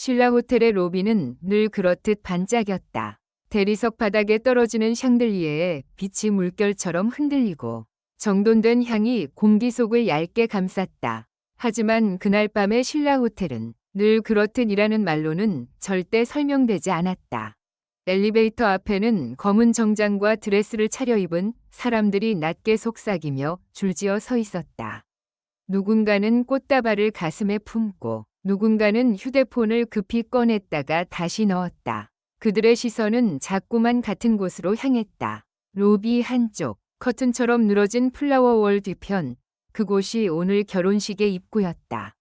신라 호텔의 로비는 늘 그렇듯 반짝였다. 대리석 바닥에 떨어지는 샹들리에에 빛이 물결처럼 흔들리고 정돈된 향이 공기 속을 얇게 감쌌다. 하지만 그날 밤의 신라 호텔은 늘 그렇듯이라는 말로는 절대 설명되지 않았다. 엘리베이터 앞에는 검은 정장과 드레스를 차려입은 사람들이 낮게 속삭이며 줄지어 서 있었다. 누군가는 꽃다발을 가슴에 품고 누군가는 휴대폰을 급히 꺼냈다가 다시 넣었다. 그들의 시선은 자꾸만 같은 곳으로 향했다. 로비 한쪽, 커튼처럼 늘어진 플라워월 뒤편, 그곳이 오늘 결혼식의 입구였다.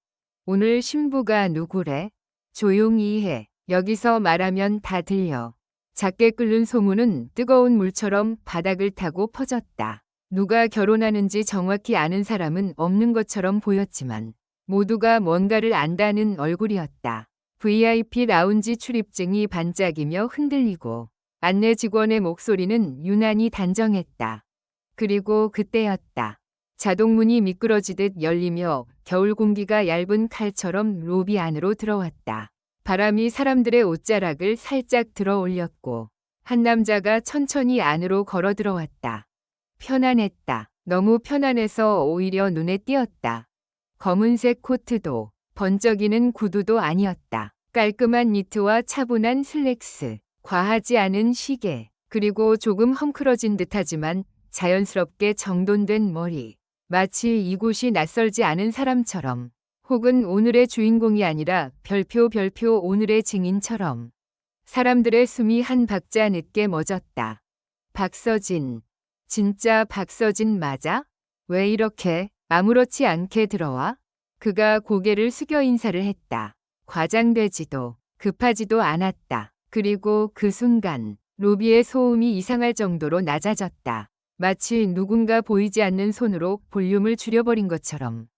오늘 신부가 누구래? 조용히 해. 여기서 말하면 다 들려. 작게 끓는 소문은 뜨거운 물처럼 바닥을 타고 퍼졌다. 누가 결혼하는지 정확히 아는 사람은 없는 것처럼 보였지만 모두가 뭔가를 안다는 얼굴이었다. VIP 라운지 출입증이 반짝이며 흔들리고 안내 직원의 목소리는 유난히 단정했다. 그리고 그때였다. 자동문이 미끄러지듯 열리며 겨울 공기가 얇은 칼처럼 로비 안으로 들어왔다. 바람이 사람들의 옷자락을 살짝 들어 올렸고 한 남자가 천천히 안으로 걸어 들어왔다. 편안했다. 너무 편안해서 오히려 눈에 띄었다. 검은색 코트도 번쩍이는 구두도 아니었다. 깔끔한 니트와 차분한 슬랙스, 과하지 않은 시계, 그리고 조금 헝클어진 듯하지만 자연스럽게 정돈된 머리. 마치 이곳이 낯설지 않은 사람처럼, 혹은 오늘의 주인공이 아니라 별표 오늘의 증인처럼. 사람들의 숨이 한 박자 늦게 멎었다. 박서진. 진짜 박서진 맞아? 왜 이렇게 아무렇지 않게 들어와? 그가 고개를 숙여 인사를 했다. 과장되지도 급하지도 않았다. 그리고 그 순간 로비의 소음이 이상할 정도로 낮아졌다. 마치 누군가 보이지 않는 손으로 볼륨을 줄여버린 것처럼.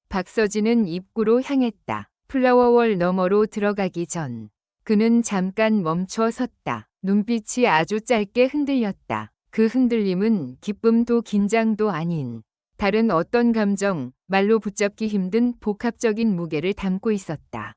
박서진은 입구로 향했다. 플라워월 너머로 들어가기 전 그는 잠깐 멈춰 섰다. 눈빛이 아주 짧게 흔들렸다. 그 흔들림은 기쁨도 긴장도 아닌 다른 어떤 감정, 말로 붙잡기 힘든 복합적인 무게를 담고 있었다.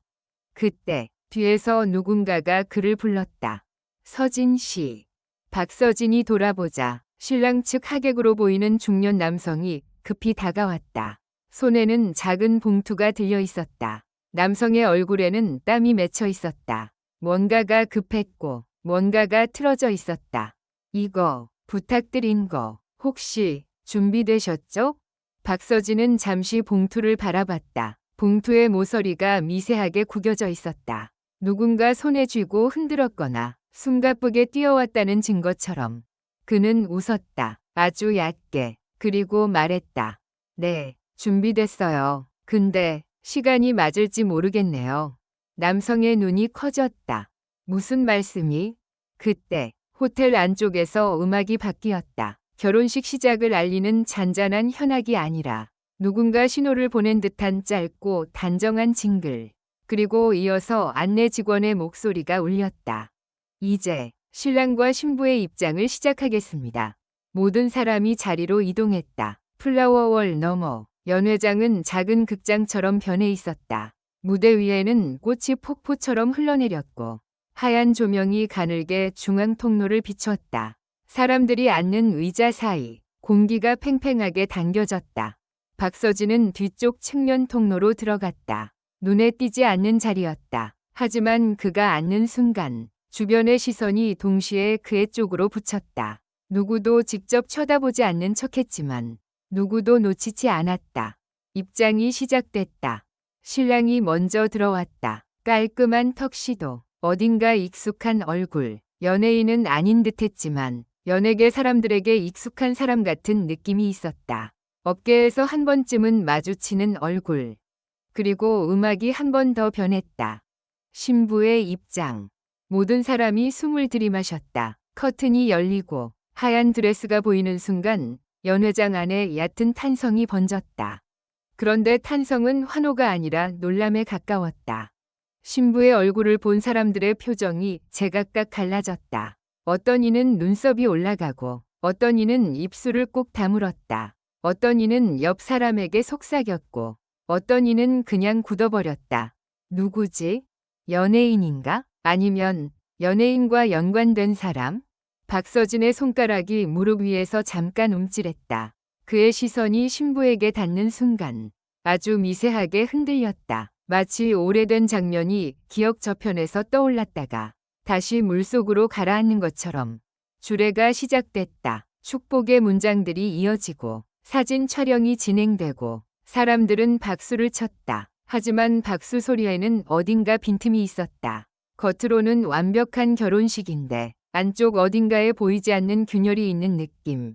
그때 뒤에서 누군가가 그를 불렀다. 서진 씨. 박서진이 돌아보자 신랑 측 하객으로 보이는 중년 남성이 급히 다가왔다. 손에는 작은 봉투가 들려 있었다. 남성의 얼굴에는 땀이 맺혀 있었다. 뭔가가 급했고 뭔가가 틀어져 있었다. 이거 부탁드린 거 혹시 준비되셨죠? 박서진은 잠시 봉투를 바라봤다. 봉투의 모서리가 미세하게 구겨져 있었다. 누군가 손에 쥐고 흔들었거나 숨가쁘게 뛰어왔다는 증거처럼. 그는 웃었다. 아주 얕게. 그리고 말했다. 네, 준비됐어요. 근데 시간이 맞을지 모르겠네요. 남성의 눈이 커졌다. 무슨 말씀이? 그때 호텔 안쪽에서 음악이 바뀌었다. 결혼식 시작을 알리는 잔잔한 현악이 아니라 누군가 신호를 보낸 듯한 짧고 단정한 징글. 그리고 이어서 안내 직원의 목소리가 울렸다. 이제 신랑과 신부의 입장을 시작하겠습니다. 모든 사람이 자리로 이동했다. 플라워월 너머 연회장은 작은 극장처럼 변해 있었다. 무대 위에는 꽃이 폭포처럼 흘러내렸고 하얀 조명이 가늘게 중앙 통로를 비췄다. 사람들이 앉는 의자 사이 공기가 팽팽하게 당겨졌다. 박서진은 뒤쪽 측면 통로로 들어갔다. 눈에 띄지 않는 자리였다. 하지만 그가 앉는 순간 주변의 시선이 동시에 그의 쪽으로 붙였다. 누구도 직접 쳐다보지 않는 척했지만 누구도 놓치지 않았다. 입장이 시작됐다. 신랑이 먼저 들어왔다. 깔끔한 턱시도, 어딘가 익숙한 얼굴. 연예인은 아닌 듯했지만 연예계 사람들에게 익숙한 사람 같은 느낌이 있었다. 업계에서 한 번쯤은 마주치는 얼굴. 그리고 음악이 한 번 더 변했다. 신부의 입장. 모든 사람이 숨을 들이마셨다. 커튼이 열리고 하얀 드레스가 보이는 순간 연회장 안에 얕은 탄성이 번졌다. 그런데 탄성은 환호가 아니라 놀람에 가까웠다. 신부의 얼굴을 본 사람들의 표정이 제각각 갈라졌다. 어떤 이는 눈썹이 올라가고 어떤 이는 입술을 꼭 다물었다. 어떤 이는 옆 사람에게 속삭였고 어떤 이는 그냥 굳어버렸다. 누구지? 연예인인가? 아니면 연예인과 연관된 사람? 박서진의 손가락이 무릎 위에서 잠깐 움찔했다. 그의 시선이 신부에게 닿는 순간 아주 미세하게 흔들렸다. 마치 오래된 장면이 기억 저편에서 떠올랐다가 다시 물속으로 가라앉는 것처럼 주례가 시작됐다. 축복의 문장들이 이어지고 사진 촬영이 진행되고 사람들은 박수를 쳤다. 하지만 박수 소리에는 어딘가 빈틈이 있었다. 겉으로는 완벽한 결혼식인데 안쪽 어딘가에 보이지 않는 균열이 있는 느낌.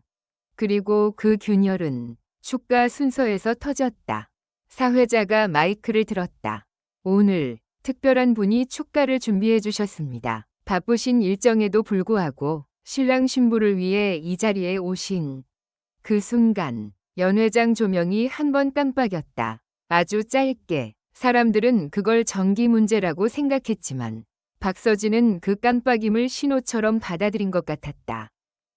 그리고 그 균열은 축가 순서에서 터졌다. 사회자가 마이크를 들었다. 오늘 특별한 분이 축가를 준비해 주셨습니다. 바쁘신 일정에도 불구하고 신랑 신부를 위해 이 자리에 오신 그 순간 연회장 조명이 한 번 깜빡였다. 아주 짧게. 사람들은 그걸 전기 문제라고 생각했지만 박서진은 그 깜빡임을 신호처럼 받아들인 것 같았다.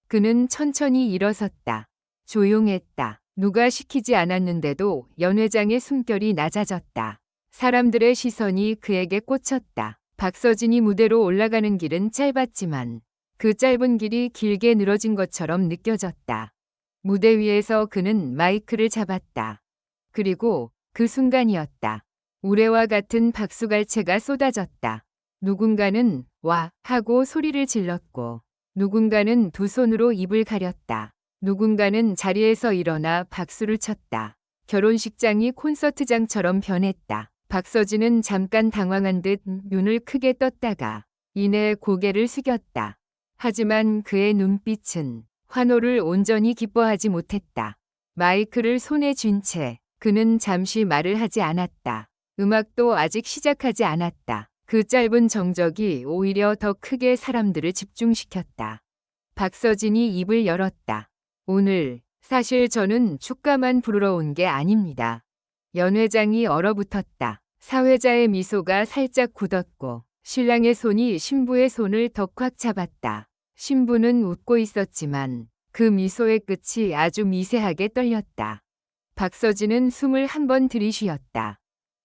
그는 천천히 일어섰다. 조용했다. 누가 시키지 않았는데도 연회장의 숨결이 낮아졌다. 사람들의 시선이 그에게 꽂혔다. 박서진이 무대로 올라가는 길은 짧았지만 그 짧은 길이 길게 늘어진 것처럼 느껴졌다. 무대 위에서 그는 마이크를 잡았다. 그리고 그 순간이었다. 우레와 같은 박수갈채가 쏟아졌다. 누군가는 와 하고 소리를 질렀고 누군가는 두 손으로 입을 가렸다. 누군가는 자리에서 일어나 박수를 쳤다. 결혼식장이 콘서트장처럼 변했다. 박서진은 잠깐 당황한 듯 눈을 크게 떴다가 이내 고개를 숙였다. 하지만 그의 눈빛은 환호를 온전히 기뻐하지 못했다. 마이크를 손에 쥔 채 그는 잠시 말을 하지 않았다. 음악도 아직 시작하지 않았다. 그 짧은 정적이 오히려 더 크게 사람들을 집중시켰다. 박서진이 입을 열었다. 오늘 사실 저는 축가만 부르러 온 게 아닙니다. 연회장이 얼어붙었다. 사회자의 미소가 살짝 굳었고 신랑의 손이 신부의 손을 더 꽉 잡았다. 신부는 웃고 있었지만 그 미소의 끝이 아주 미세하게 떨렸다. 박서진은 숨을 한 번 들이쉬었다.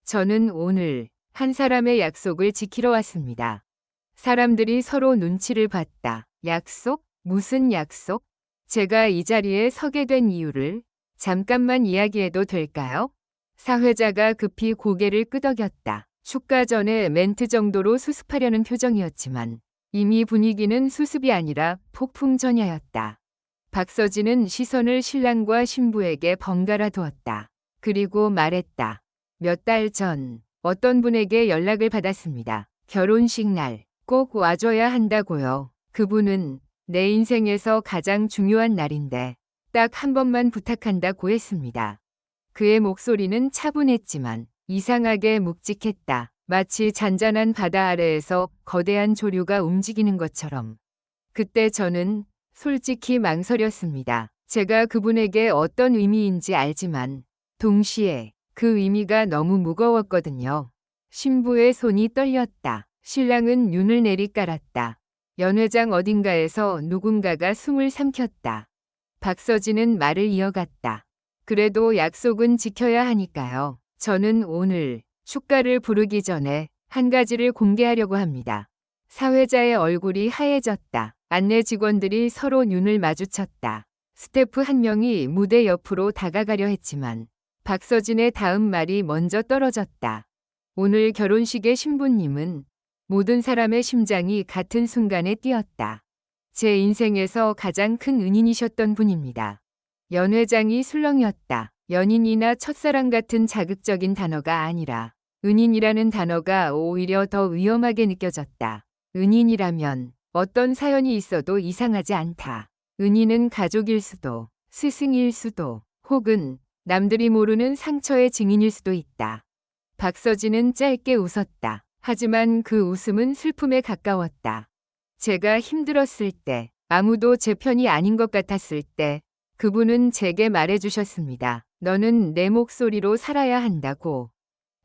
저는 오늘 한 사람의 약속을 지키러 왔습니다. 사람들이 서로 눈치를 봤다. 약속? 무슨 약속? 제가 이 자리에 서게 된 이유를 잠깐만 이야기해도 될까요? 사회자가 급히 고개를 끄덕였다. 축가 전에 멘트 정도로 수습하려는 표정이었지만 이미 분위기는 수습이 아니라 폭풍 전야였다. 박서진은 시선을 신랑과 신부에게 번갈아 두었다. 그리고 말했다. 몇 달 전 어떤 분에게 연락을 받았습니다. 결혼식 날 꼭 와줘야 한다고요. 그분은 내 인생에서 가장 중요한 날인데 딱 한 번만 부탁한다고 했습니다. 그의 목소리는 차분했지만 이상하게 묵직했다. 마치 잔잔한 바다 아래에서 거대한 조류가 움직이는 것처럼. 그때 저는 솔직히 망설였습니다. 제가 그분에게 어떤 의미인지 알지만 동시에 그 의미가 너무 무거웠거든요. 신부의 손이 떨렸다. 신랑은 눈을 내리깔았다. 연회장 어딘가에서 누군가가 숨을 삼켰다. 박서진은 말을 이어갔다. 그래도 약속은 지켜야 하니까요. 저는 오늘 축가를 부르기 전에 한 가지를 공개하려고 합니다. 사회자의 얼굴이 하얘졌다. 안내 직원들이 서로 눈을 마주쳤다. 스태프 한 명이 무대 옆으로 다가가려 했지만 박서진의 다음 말이 먼저 떨어졌다. 오늘 결혼식의 신부님은 모든 사람의 심장이 같은 순간에 뛰었다. 제 인생에서 가장 큰 은인이셨던 분입니다. 연회장이 술렁였다. 연인이나 첫사랑 같은 자극적인 단어가 아니라 은인이라는 단어가 오히려 더 위험하게 느껴졌다. 은인이라면 어떤 사연이 있어도 이상하지 않다. 은인은 가족일 수도, 스승일 수도, 혹은 남들이 모르는 상처의 증인일 수도 있다. 박서진은 짧게 웃었다. 하지만 그 웃음은 슬픔에 가까웠다. 제가 힘들었을 때, 아무도 제 편이 아닌 것 같았을 때, 그분은 제게 말해주셨습니다. 너는 내 목소리로 살아야 한다고.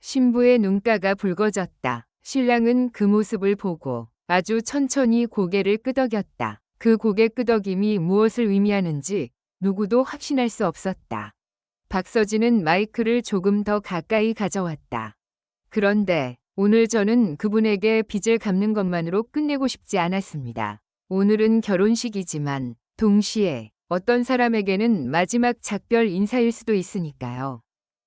신부의 눈가가 붉어졌다. 신랑은 그 모습을 보고 아주 천천히 고개를 끄덕였다. 그 고개 끄덕임이 무엇을 의미하는지 누구도 확신할 수 없었다. 박서진은 마이크를 조금 더 가까이 가져왔다. 그런데 오늘 저는 그분에게 빚을 갚는 것만으로 끝내고 싶지 않았습니다. 오늘은 결혼식이지만 동시에 어떤 사람에게는 마지막 작별 인사일 수도 있으니까요.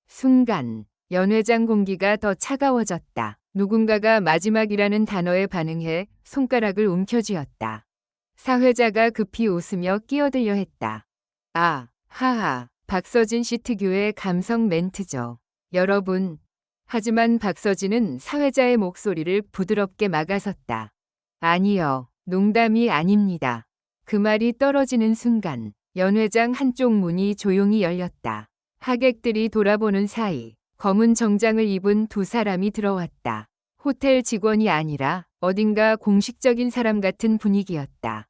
순간 연회장 공기가 더 차가워졌다. 누군가가 마지막이라는 단어에 반응해 손가락을 움켜쥐었다. 사회자가 급히 웃으며 끼어들려 했다. 아, 하하, 박서진 씨 특유의 감성 멘트죠. 여러분. 하지만 박서진은 사회자의 목소리를 부드럽게 막아섰다. 아니요, 농담이 아닙니다. 그 말이 떨어지는 순간 연회장 한쪽 문이 조용히 열렸다. 하객들이 돌아보는 사이 검은 정장을 입은 두 사람이 들어왔다. 호텔 직원이 아니라 어딘가 공식적인 사람 같은 분위기였다.